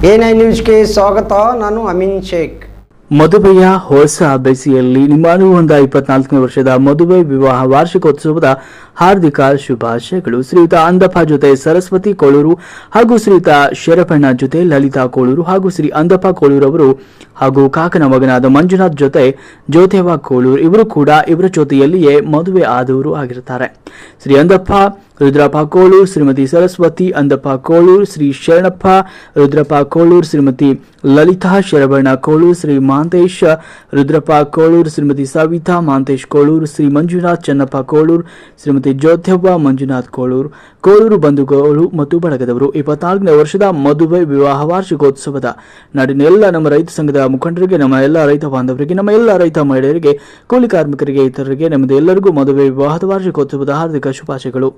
A9 ನ್ಯೂಸ್ಗೆ ಸ್ವಾಗತ. ನಾನು ಅಮೀನ್ ಶೇಖ್. ಮದುವೆಯ ಹೊಸ ಬೆಸೆಯಲ್ಲಿ ನಿಮ್ಮ ಅನುಬಂಧ 24ನೇ ವರ್ಷದ ಮದುವೆ ವಿವಾಹ ವಾರ್ಷಿಕೋತ್ಸವದ ಹಾರ್ದಿಕ ಶುಭಾಶಯಗಳು. ಶ್ರೀಯುತ ಅಂದಪ್ಪ ಜೊತೆ ಸರಸ್ವತಿ ಕೋಳೂರು ಹಾಗೂ ಶ್ರೀಯುತ ಶರಪಣ್ಣ ಜೊತೆ ಲಲಿತಾ ಕೋಳೂರು ಹಾಗೂ ಶ್ರೀ ಅಂದಪ್ಪ ಕೋಳೂರು ಅವರು ಹಾಗೂ ಕಾಕನ ಮಗನಾದ ಮಂಜುನಾಥ್ ಜೊತೆ ಜ್ಯೋತಿಯವ್ವ ಕೋಳೂರು ಇವರು ಕೂಡ ಇವರ ಜೊತೆಯಲ್ಲಿಯೇ ಮದುವೆ ಆದವರು ಆಗಿರುತ್ತಾರೆ. ಶ್ರೀ ಅಂದಪ್ಪ ರುದ್ರಪ್ಪ ಕೋಳೂರು, ಶ್ರೀಮತಿ ಸರಸ್ವತಿ ಅಂದಪ್ಪ ಕೋಳೂರು, ಶ್ರೀ ಶರಣಪ್ಪ ರುದ್ರಪ್ಪ ಕೋಳೂರು, ಶ್ರೀಮತಿ ಲಲಿತಾ ಶರಬಣ್ಣ ಕೋಳೂರು, ಶ್ರೀ ಮಾಂತೇಶ್ ರುದ್ರಪ್ಪ ಕೋಳೂರು, ಶ್ರೀಮತಿ ಸವಿತಾ ಮಾಂತೇಶ್ ಕೋಳೂರು, ಶ್ರೀ ಮಂಜುನಾಥ್ ಚನ್ನಪ್ಪ ಕೋಳೂರು, ಶ್ರೀಮತಿ ಜ್ಯೋತ್ಯವ್ವ ಮಂಜುನಾಥ್ ಕೋಳೂರು, ಕೋಳೂರು ಬಂಧುಗಳು ಮತ್ತು ಬಳಗದವರು 24ನೇ ವರ್ಷದ ಮದುವೆ ವಿವಾಹ ವಾರ್ಷಿಕೋತ್ಸವದ ನಾಡಿನ ಎಲ್ಲ ನಮ್ಮ ರೈತ ಸಂಘದ ಮುಖಂಡರಿಗೆ, ನಮ್ಮ ಎಲ್ಲ ರೈತ ಬಾಂಧವರಿಗೆ, ನಮ್ಮ ಎಲ್ಲ ರೈತ ಮಹಿಳೆಯರಿಗೆ, ಕೂಲಿ ಕಾರ್ಮಿಕರಿಗೆ, ಇತರರಿಗೆ, ನಮ್ಮದು ಎಲ್ಲರಿಗೂ ಮದುವೆ ವಿವಾಹದ ವಾರ್ಷಿಕೋತ್ಸವದ ಹಾರ್ದಿಕ ಶುಭಾಶಯಗಳು.